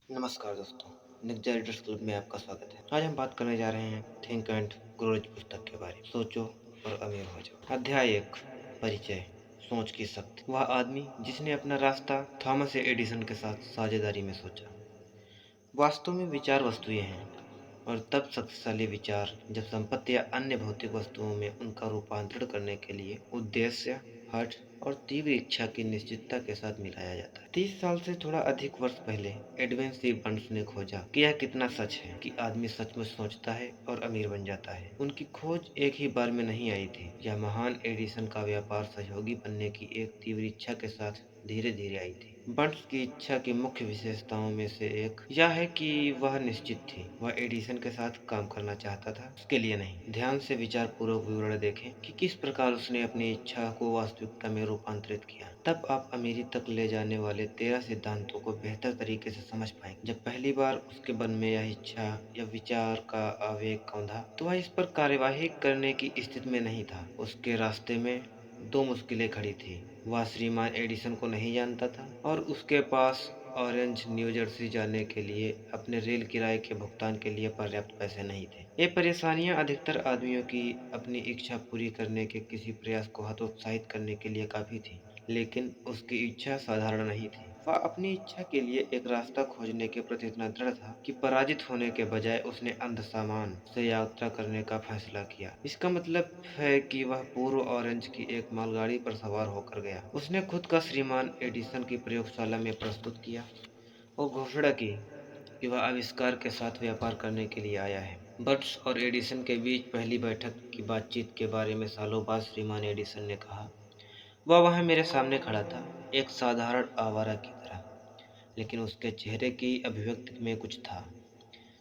नमस्कार दोस्तों, निक readers club में आपका स्वागत है। आज हम बात करने जा रहे हैं थिंक एंड ग्रो रिच पुस्तक के बारे में। सोचो और अमीर हो जाओ। अध्याय 1, परिचय। सोच की शक्ति। वह आदमी जिसने अपना रास्ता थॉमस एडिसन के साथ साझेदारी में सोचा। वास्तव में विचार वस्तुएं हैं, और तब शक्तिशाली विचार जब संपत्ति या अन्य भौतिक वस्तुओं में उनका रूपांतरण करने के लिए उद्देश्य, हठ और तीव्र इच्छा की निश्चितता के साथ मिलाया जाता है। 30 साल से थोड़ा अधिक वर्ष पहले एडविन सी बर्न्स ने खोजा कि यह कितना सच है कि आदमी सचमुच सोचता है और अमीर बन जाता है। उनकी खोज एक ही बार में नहीं आई थी। यह महान एडिसन का व्यापार सहयोगी बनने की एक तीव्र इच्छा के साथ धीरे धीरे आई थी। बर्न्स की इच्छा की मुख्य विशेषताओं में से एक यह है कि वह निश्चित थी। वह एडिसन के साथ काम करना चाहता था, उसके लिए नहीं। ध्यान से विचार पूर्वक विवरण देखें कि किस प्रकार उसने अपनी इच्छा को वास्तविकता में रूपांतरित किया। तब आप अमीरी तक ले जाने वाले 13 सिद्धांतों को बेहतर तरीके से समझ पाएंगे। जब पहली बार उसके मन में यह इच्छा या विचार का आवेग कौंधा, तो वह इस पर कार्यवाही करने की स्थिति में नहीं था। उसके रास्ते में दो मुश्किलें खड़ी थी। वह श्रीमान एडिसन को नहीं जानता था, और उसके पास ऑरेंज न्यू जर्सी जाने के लिए अपने रेल किराए के भुगतान के लिए पर्याप्त पैसे नहीं थे। ये परेशानियां अधिकतर आदमियों की अपनी इच्छा पूरी करने के किसी प्रयास को हतोत्साहित करने के लिए काफी थी, लेकिन उसकी इच्छा साधारण नहीं थी। वह अपनी इच्छा के लिए एक रास्ता खोजने के प्रति इतना दृढ़ था कि पराजित होने के बजाय उसने अंध सामान से यात्रा करने का फैसला किया। इसका मतलब है कि वह पूर्व ऑरेंज की एक मालगाड़ी पर सवार होकर गया। उसने खुद का श्रीमान एडिसन की प्रयोगशाला में प्रस्तुत किया और घोषणा की कि वह आविष्कार के साथ व्यापार करने के लिए आया है। बर्न्स और एडिसन के बीच पहली बैठक की बातचीत के बारे में सालों बाद श्रीमान एडिसन ने कहा, वह वहाँ मेरे सामने खड़ा था, एक साधारण आवारा की तरह, लेकिन उसके चेहरे की अभिव्यक्ति में कुछ था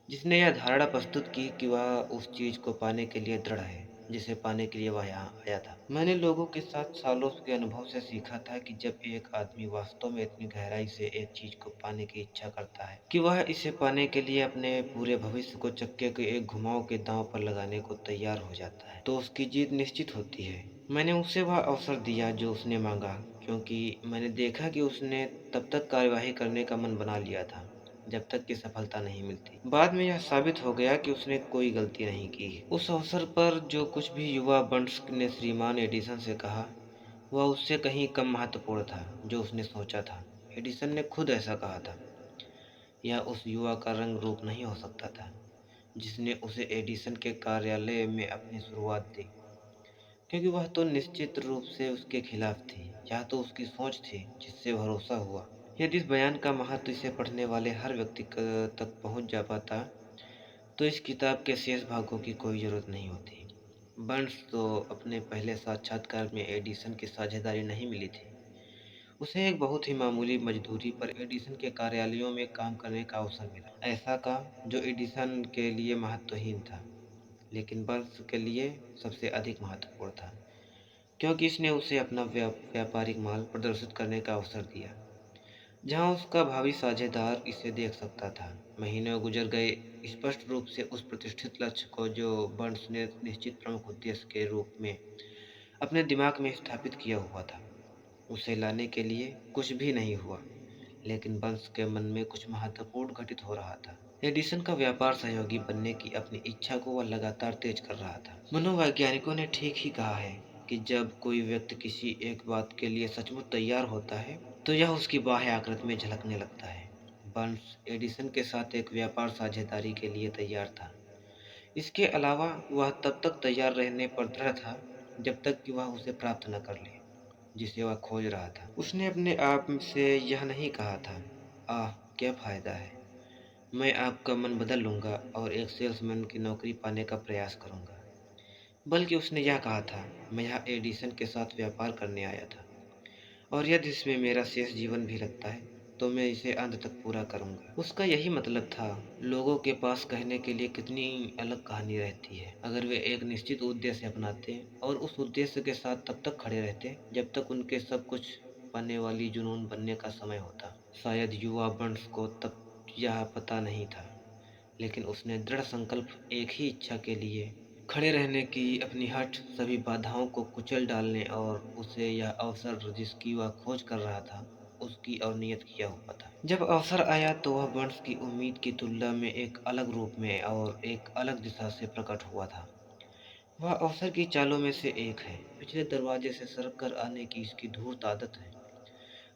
जिसने यह धारणा प्रस्तुत की कि वह उस चीज को पाने के लिए दृढ़ है जिसे पाने के लिए वह यहाँ आया था। मैंने लोगों के साथ सालों के अनुभव से सीखा था कि जब एक आदमी वास्तव में इतनी गहराई से एक चीज को पाने की इच्छा करता है कि वह इसे पाने के लिए अपने पूरे भविष्य को चक्के के एक घुमाव के दांव पर लगाने को तैयार हो जाता है, तो उसकी जीत निश्चित होती है। मैंने उसे वह अवसर दिया जो उसने मांगा, क्योंकि मैंने देखा कि उसने तब तक कार्यवाही करने का मन बना लिया था जब तक कि सफलता नहीं मिलती। बाद में यह साबित हो गया कि उसने कोई गलती नहीं की। उस अवसर पर जो कुछ भी युवा बर्न्स ने श्रीमान एडिसन से कहा, वह उससे कहीं कम महत्वपूर्ण था जो उसने सोचा था। एडिसन ने खुद ऐसा कहा था। यह उस युवा का रंग रूप नहीं हो सकता था जिसने उसे एडिसन के कार्यालय में अपनी शुरुआत दी, क्योंकि वह तो निश्चित रूप से उसके खिलाफ थी। यह तो उसकी सोच थी जिससे भरोसा हुआ। यदि इस बयान का महत्व इसे पढ़ने वाले हर व्यक्ति तक पहुंच जा पाता, तो इस किताब के शेष भागों की कोई जरूरत नहीं होती। बर्न्स तो अपने पहले साक्षात्कार में एडिसन की साझेदारी नहीं मिली थी। उसे एक बहुत ही मामूली मजदूरी पर एडिसन के कार्यालयों में काम करने का अवसर मिला। ऐसा काम जो एडिसन के लिए महत्वहीन था, लेकिन बर्न्स के लिए सबसे अधिक महत्वपूर्ण था, क्योंकि इसने उसे अपना व्यापारिक माल प्रदर्शित करने का अवसर दिया जहां उसका भावी साझेदार इसे देख सकता था। महीने गुजर गए। स्पष्ट रूप से उस प्रतिष्ठित लक्ष्य को जो बर्न्स ने निश्चित प्रमुख उद्देश्य के रूप में अपने दिमाग में स्थापित किया हुआ था, उसे लाने के लिए कुछ भी नहीं हुआ, लेकिन बर्न्स के मन में कुछ महत्वपूर्ण घटित हो रहा था। एडिसन का व्यापार सहयोगी बनने की अपनी इच्छा को वह लगातार तेज कर रहा था। मनोवैज्ञानिकों ने ठीक ही कहा है कि जब कोई व्यक्ति किसी एक बात के लिए सचमुच तैयार होता है, तो यह उसकी बाह्य आकृति में झलकने लगता है। बर्न्स एडिसन के साथ एक व्यापार साझेदारी के लिए तैयार था। इसके अलावा वह तब तक तैयार रहने पर दृढ़ था जब तक कि वह उसे प्राप्त न कर ले जिसे वह खोज रहा था। उसने अपने आप से यह नहीं कहा था, आह क्या फायदा है, मैं आपका मन बदल लूंगा और एक सेल्समैन की नौकरी पाने का प्रयास करूंगा। बल्कि उसने यह कहा था, मैं यहाँ एडिसन के साथ व्यापार करने आया था, और यदि इसमें मेरा शेष जीवन भी लगता है तो मैं इसे अंत तक पूरा करूंगा। उसका यही मतलब था। लोगों के पास कहने के लिए कितनी अलग कहानी रहती है अगर वे एक निश्चित उद्देश्य अपनाते और उस उद्देश्य के साथ तब तक खड़े रहते जब तक उनके सब कुछ पाने वाली जुनून बनने का समय होता। शायद युवा बर्न्स को तब यह पता नहीं था, लेकिन उसने दृढ़ संकल्प एक ही इच्छा के लिए खड़े रहने की अपनी हठ सभी बाधाओं को कुचल डालने और उसे यह अवसर जिसकी वह खोज कर रहा था, उसकी और नियत किया हुआ था। जब अवसर आया तो वह बर्न्स की उम्मीद की तुलना में एक अलग रूप में और एक अलग दिशा से प्रकट हुआ था। वह अवसर की चालों में से एक है। पिछले दरवाजे से सरक कर आने की इसकी धूर्त आदत है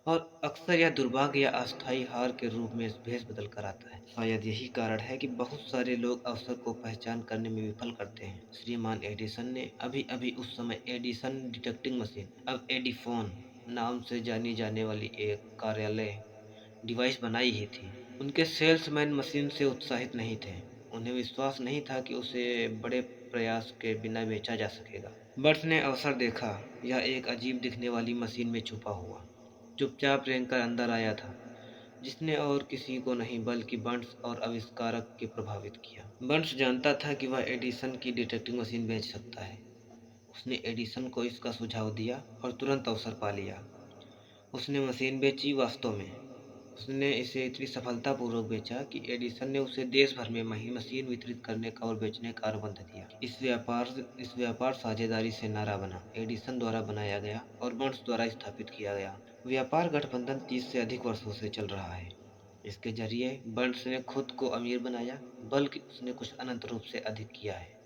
और अक्सर यह दुर्भाग्य या अस्थायी हार के रूप में भेष बदल कर आता है। शायद यही कारण है कि बहुत सारे लोग अवसर को पहचान करने में विफल करते हैं। श्रीमान एडिसन ने अभी-अभी उस समय एडिसन डिटेक्टिंग मशीन, अब एडिफोन नाम से जानी जाने वाली एक कार्यालय डिवाइस बनाई ही थी। उनके सेल्समैन मशीन से उत्साहित नहीं थे। उन्हें विश्वास नहीं था कि उसे बड़े प्रयास के बिना बेचा जा सकेगा। बर्थ ने अवसर देखा। यह एक अजीब दिखने वाली मशीन में छुपा हुआ चुपचाप रेंगकर अंदर आया था, जिसने और किसी को नहीं बल्कि बर्न्स और आविष्कारक के प्रभावित किया। बर्न्स जानता था कि वह एडिसन की डिटेक्टिंग मशीन बेच सकता है। उसने एडिसन को इसका सुझाव दिया और तुरंत अवसर पा लिया। उसने मशीन बेची। वास्तव में उसने इसे इतनी सफलतापूर्वक बेचा कि एडिसन ने उसे देश भर में मशीन वितरित करने का और बेचने का अनुबंध दिया। इस व्यापार साझेदारी से नारा बना, एडिसन द्वारा बनाया गया और बर्न्स द्वारा स्थापित किया गया। व्यापार गठबंधन 30 से अधिक वर्षों से चल रहा है। इसके जरिए बर्न्स ने खुद को अमीर बनाया, बल्कि उसने कुछ अनंत रूप से अधिक किया है।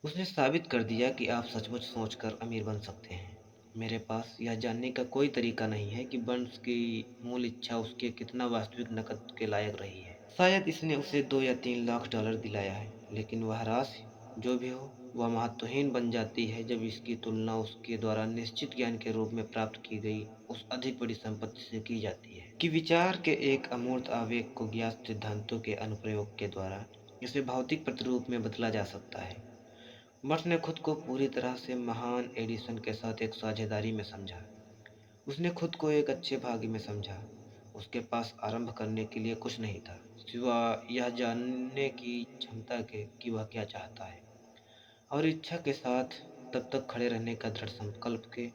उसने साबित कर दिया कि आप सचमुच सोचकर अमीर बन सकते हैं। मेरे पास यह जानने का कोई तरीका नहीं है कि बर्न्स की मूल इच्छा उसके कितना वास्तविक नकद के लायक रही है। शायद इसने उसे 2 या 3 लाख डॉलर दिलाया है, लेकिन वह राशि जो भी हो, वह महत्वहीन बन जाती है जब इसकी तुलना उसके द्वारा निश्चित ज्ञान के रूप में प्राप्त की गई उस अधिक बड़ी संपत्ति से की जाती है कि विचार के एक अमूर्त आवेग को ज्ञात सिद्धांतों के अनुप्रयोग के द्वारा इसे भौतिक प्रतिरूप में बदला जा सकता है। बर्ट ने खुद को पूरी तरह से महान एडिसन के साथ एक साझेदारी में समझा। उसने खुद को एक अच्छे भागी में समझा। उसके पास आरंभ करने के लिए कुछ नहीं था, सिवाय यह जानने की क्षमता के कि वह क्या चाहता है, और इच्छा के साथ तब तक खड़े रहने का दृढ़ संकल्प के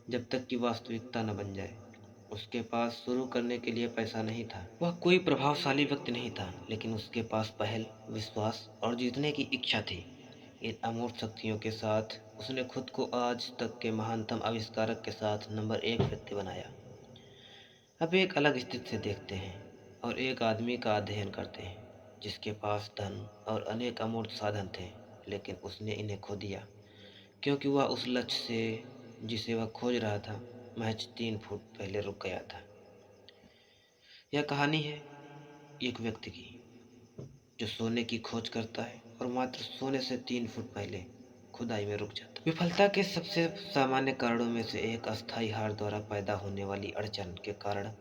जब तक कि वास्तविकता न बन जाए। उसके पास शुरू करने के लिए पैसा नहीं था। वह कोई प्रभावशाली व्यक्ति नहीं था, लेकिन उसके पास पहल, विश्वास और जीतने की इच्छा थी। इन अमूर्त शक्तियों के साथ उसने खुद को आज तक के महानतम आविष्कारक के साथ नंबर 1 व्यक्ति बनाया। अब एक अलग स्थिति से देखते हैं और एक आदमी का अध्ययन करते हैं जिसके पास धन और अनेक अमूर्त साधन थे, लेकिन उसने इन्हें खो दिया क्योंकि वह उस लक्ष्य से जिसे वह खोज रहा था महज 3 फुट पहले रुक गया था। यह कहानी है एक व्यक्ति की जो सोने की खोज करता है और मात्र सोने से 3 फुट पहले खुदाई में रुक जाता है। विफलता के सबसे सामान्य कारणों में से एक अस्थायी हार द्वारा पैदा होने वाली अड़चन के कारण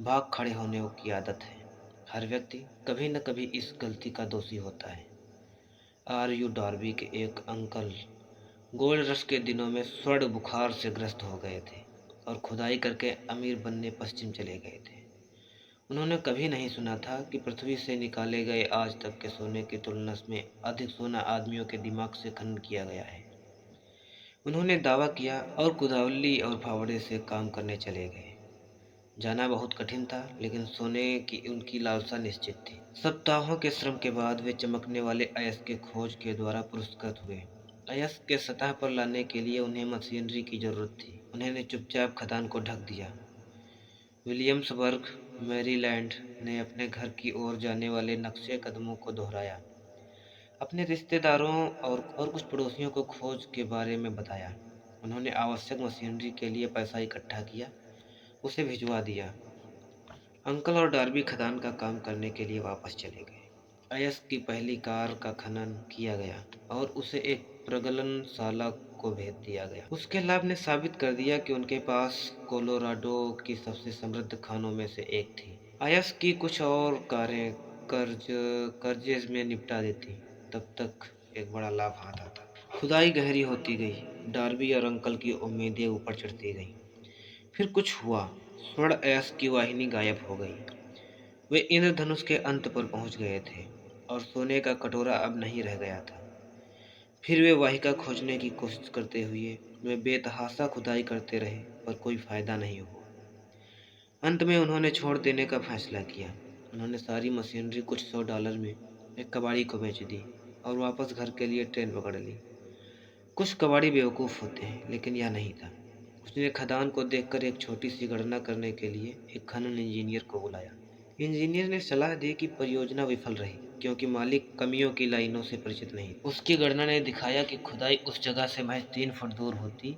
भाग खड़े होने की आदत है। हर व्यक्ति कभी न कभी इस गलती का दोषी होता है। आर यू डार्बी के एक अंकल गोल्ड रश के दिनों में स्वर्ण बुखार से ग्रस्त हो गए थे और खुदाई करके अमीर बनने पश्चिम चले गए थे। उन्होंने कभी नहीं सुना था कि पृथ्वी से निकाले गए आज तक के सोने की तुलना में अधिक सोना आदमियों के दिमाग से खनन किया गया है। उन्होंने दावा किया और कुदावली और फावड़े से काम करने चले गए। जाना बहुत कठिन था, लेकिन सोने की उनकी लालसा निश्चित थी। सप्ताहों के श्रम के बाद वे चमकने वाले अयस्क के खोज के द्वारा पुरस्कृत हुए। अयस्क के सतह पर लाने के लिए उन्हें मशीनरी की जरूरत थी। उन्होंने चुपचाप खदान को ढक दिया। विलियम्सबर्ग, मैरीलैंड ने अपने घर की ओर जाने वाले नक्शे कदमों को दोहराया। अपने रिश्तेदारों और कुछ पड़ोसियों को खोज के बारे में बताया। उन्होंने आवश्यक मशीनरी के लिए पैसा इकट्ठा किया, उसे भिजवा दिया। अंकल और डार्बी खदान का काम करने के लिए वापस चले गए। अयस्क की पहली कार का खनन किया गया और उसे एक प्रगलनशाला को भेज दिया गया। उसके लाभ ने साबित कर दिया कि उनके पास कोलोराडो की सबसे समृद्ध खानों में से एक थी। अयस्क की कुछ और कारें कर्जे में निपटा देती, तब तक एक बड़ा लाभ हाथ आता। खुदाई गहरी होती गई। डार्बी और अंकल की उम्मीदें ऊपर चढ़ती गईं। फिर कुछ हुआ। स्वर्ण अयस्क की वाहिनी गायब हो गई। वे इंद्रधनुष के अंत पर पहुंच गए थे और सोने का कटोरा अब नहीं रह गया था। फिर वे वाहिका खोजने की कोशिश करते हुए वे बेतहाशा खुदाई करते रहे, पर कोई फायदा नहीं हुआ। अंत में उन्होंने छोड़ देने का फैसला किया। उन्होंने सारी मशीनरी कुछ $100 में एक कबाड़ी को बेच दी और वापस घर के लिए ट्रेन पकड़ ली। कुछ कबाड़ी बेवकूफ़ होते हैं, लेकिन यह नहीं था। उसने खदान को देखकर एक छोटी सी गणना करने के लिए एक खनन इंजीनियर को बुलाया। इंजीनियर ने सलाह दी कि परियोजना विफल रही क्योंकि मालिक कमियों की लाइनों से परिचित नहीं। उसकी गणना ने दिखाया कि खुदाई उस जगह से महज 3 फुट दूर होती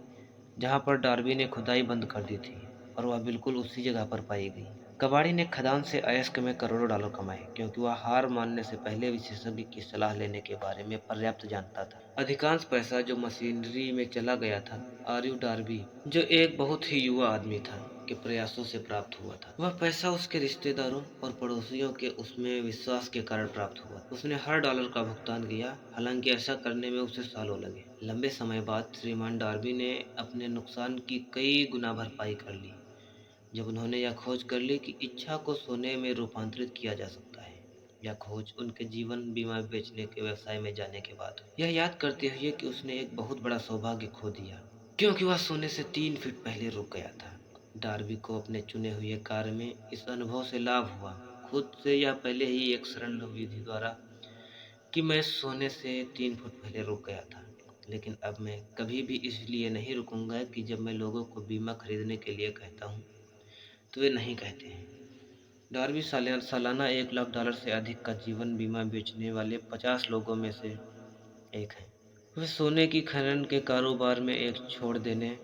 जहाँ पर डार्बी ने खुदाई बंद कर दी थी, और वह बिल्कुल उसी जगह पर पाई गई। कबाड़ी ने खदान से अयस्क में करोड़ों डॉलर कमाए क्योंकि वह हार मानने से पहले विशेषज्ञ की सलाह लेने के बारे में पर्याप्त जानता था। अधिकांश पैसा जो मशीनरी में चला गया था, आरयू डार्बी, जो एक बहुत ही युवा आदमी था, के प्रयासों से प्राप्त हुआ था। वह पैसा उसके रिश्तेदारों और पड़ोसियों के उसमें विश्वास के कारण प्राप्त हुआ। उसने हर डॉलर का भुगतान किया, हालांकि ऐसा करने में उसे सालों लगे। लंबे समय बाद श्रीमान डार्बी ने अपने नुकसान की कई गुना भरपाई कर ली जब उन्होंने यह खोज कर ली कि इच्छा को सोने में रूपांतरित किया जा सकता है। यह खोज उनके जीवन बीमा बेचने के व्यवसाय में जाने के बाद हुई। यह याद करते हुए कि उसने एक बहुत बड़ा सौभाग्य खो दिया क्योंकि वह सोने से 3 फीट पहले रुक गया था। डार्बी को अपने चुने हुए कार्य में इस अनुभव से लाभ हुआ, खुद से यह पहले ही एक सरल विधि द्वारा, कि मैं सोने से 3 फुट पहले रुक गया था, लेकिन अब मैं कभी भी इसलिए नहीं रुकूंगा कि जब मैं लोगों को बीमा खरीदने के लिए कहता हूँ तो वे नहीं कहते हैं। डार्बी सालाना $1 लाख से अधिक का जीवन बीमा बेचने वाले 50 लोगों में से एक है। वे सोने की खनन के कारोबार में एक छोड़ देने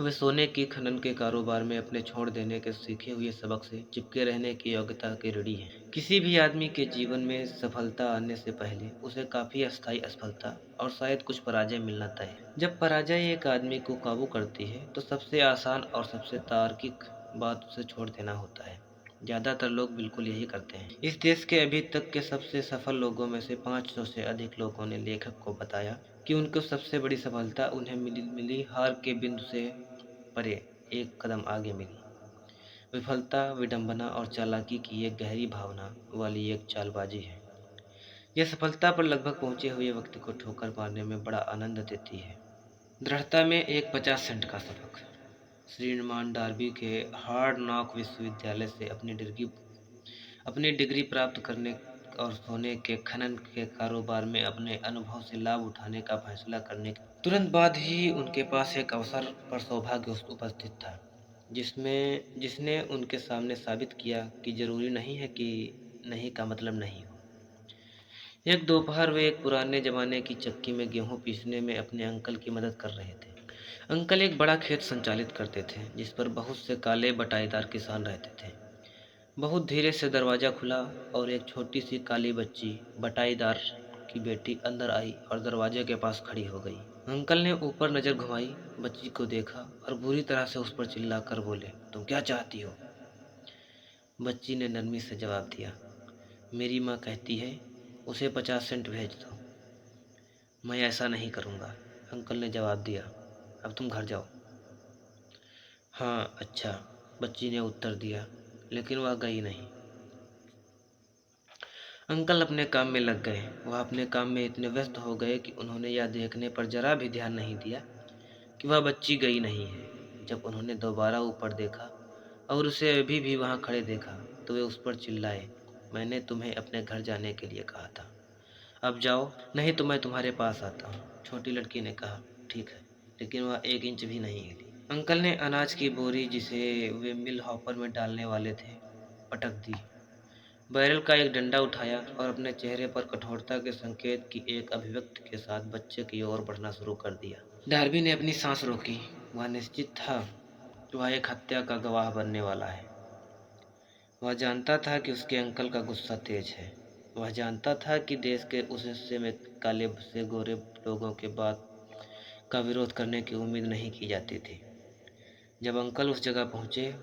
वे सोने की खनन के कारोबार में अपने छोड़ देने के सीखे हुए सबक से चिपके रहने की योग्यता के ऋणी हैं। किसी भी आदमी के जीवन में सफलता आने से पहले उसे काफी अस्थायी असफलता और शायद कुछ पराजय मिलना तय है। जब पराजय एक आदमी को काबू करती है तो सबसे आसान और सबसे तार्किक बात उसे छोड़ देना होता है। ज्यादातर लोग बिल्कुल यही करते हैं। इस देश के अभी तक के सबसे सफल लोगों में से 500 से अधिक लोगों ने लेखक को बताया कि उनको सबसे बड़ी सफलता उन्हें मिली हार के बिंदु से परे एक कदम आगे मिली। विफलता विडंबना और चालाकी की एक गहरी भावना वाली एक चालबाजी है। यह सफलता पर लगभग पहुंचे हुए व्यक्ति को ठोकर मारने में बड़ा आनंद देती है। दृढ़ता में एक 50 सेंट का सबक। श्रीमान डार्बी के हार्ड नॉक विश्वविद्यालय से अपनी डिग्री प्राप्त करने और सोने के खनन के कारोबार में अपने अनुभव से लाभ उठाने का फैसला करने के तुरंत बाद ही उनके पास एक अवसर पर सौभाग्य उपस्थित था, जिसने उनके सामने साबित किया कि जरूरी नहीं है कि नहीं का मतलब नहीं हो। एक दोपहर वे एक पुराने जमाने की चक्की में गेहूं पीसने में अपने अंकल की मदद कर रहे थे। अंकल एक बड़ा खेत संचालित करते थे जिस पर बहुत से काले बटाईदार किसान रहते थे। बहुत धीरे से दरवाजा खुला और एक छोटी सी काली बच्ची, बटाईदार की बेटी, अंदर आई और दरवाजे के पास खड़ी हो गई। अंकल ने ऊपर नजर घुमाई, बच्ची को देखा और बुरी तरह से उस पर चिल्लाकर बोले, तुम क्या चाहती हो? बच्ची ने नरमी से जवाब दिया, मेरी माँ कहती है उसे 50 सेंट भेज दो। मैं ऐसा नहीं करूँगा, अंकल ने जवाब दिया। अब तुम घर जाओ। हाँ अच्छा, बच्ची ने उत्तर दिया, लेकिन वह गई नहीं। अंकल अपने काम में लग गए। वह अपने काम में इतने व्यस्त हो गए कि उन्होंने यह देखने पर जरा भी ध्यान नहीं दिया कि वह बच्ची गई नहीं है। जब उन्होंने दोबारा ऊपर देखा और उसे अभी भी वहाँ खड़े देखा तो वे उस पर चिल्लाए, मैंने तुम्हें अपने घर जाने के लिए कहा था, अब जाओ, नहीं तो मैं तुम्हारे पास आता हूँ। छोटी लड़की ने कहा, ठीक है, लेकिन वह 1 इंच भी नहीं हिली। अंकल ने अनाज की बोरी जिसे वे मिल हॉपर में डालने वाले थे पटक दी, बैरल का एक डंडा उठाया और अपने चेहरे पर कठोरता के संकेत की एक अभिव्यक्ति के साथ बच्चे की ओर बढ़ना शुरू कर दिया। डार्बी ने अपनी सांस रोकी। वह निश्चित था कि वह एक हत्या का गवाह बनने वाला है। वह जानता था कि उसके अंकल का गुस्सा तेज है। वह जानता था कि देश के उस हिस्से में काले से गोरे लोगों के बात का विरोध करने की उम्मीद नहीं की जाती थी। जब अंकल उस जगह पहुंचे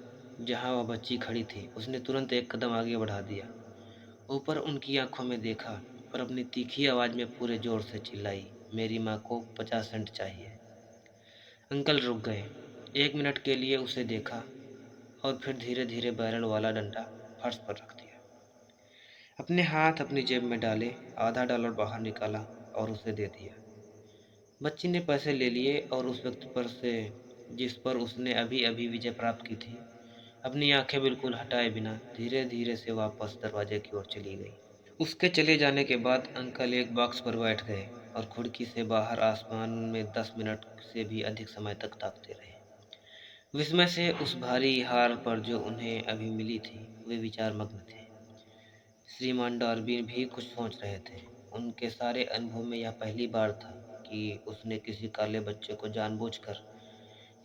जहां वह बच्ची खड़ी थी, उसने तुरंत एक कदम आगे बढ़ा दिया, ऊपर उनकी आंखों में देखा और अपनी तीखी आवाज में पूरे जोर से चिल्लाई, मेरी माँ को 50 सेंट चाहिए। अंकल रुक गए। 1 मिनट के लिए उसे देखा और फिर धीरे धीरे बैरल वाला डंडा फर्श पर रख दिया। अपने हाथ अपनी जेब में डाले, आधा डॉलर बाहर निकाला और उसे दे दिया। बच्ची ने पैसे ले लिए और उस व्यक्ति पर से जिस पर उसने अभी अभी विजय प्राप्त की थी, अपनी आंखें बिल्कुल हटाए बिना धीरे धीरे से वापस दरवाजे की ओर चली गई। उसके चले जाने के बाद अंकल एक बॉक्स पर बैठ गए और खिड़की से बाहर आसमान में 10 मिनट से भी अधिक समय तक ताकते रहे। विस्मय से उस भारी हार पर जो उन्हें अभी मिली थी, वे विचारमग्न थे। श्रीमान डार्बी भी कुछ सोच रहे थे। उनके सारे अनुभव में यह पहली बार था कि उसने किसी काले बच्चे को जानबूझकर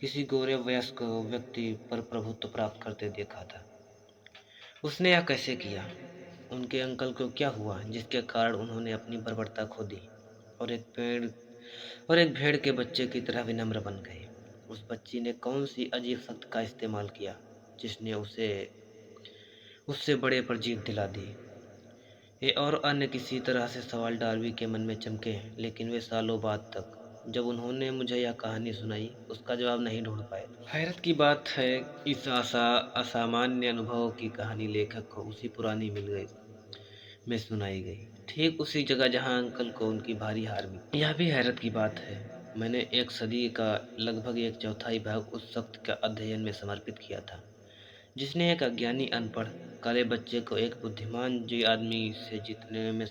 किसी गोरे वयस्क व्यक्ति पर प्रभुत्व प्राप्त करते देखा था। उसने यह कैसे किया? उनके अंकल को क्या हुआ जिसके कारण उन्होंने अपनी बर्बरता खो दी और एक भेड़ के बच्चे की तरह विनम्र बन गए? उस बच्ची ने कौन सी अजीब शक्ति का इस्तेमाल किया जिसने उसे उससे बड़े पर जीत दिला दी? ये और अन्य किसी तरह से सवाल डार्बी के मन में चमके, लेकिन वे सालों बाद तक जब उन्होंने मुझे यह कहानी सुनाई, उसका जवाब नहीं ढूंढ पाए। हैरत की बात है, इस असामान्य अनुभव की कहानी लेखक को उसी पुरानी मिल गई में सुनाई गई, ठीक उसी जगह जहां अंकल को उनकी भारी हार मिली। यह भी हैरत की बात है, मैंने एक सदी का लगभग एक चौथाई भाग उस सत्य का अध्ययन में समर्पित किया था जिसने एक अज्ञानी अनपढ़ काले बच्चे को एक बुद्धिमान जी आदमी से जीतने में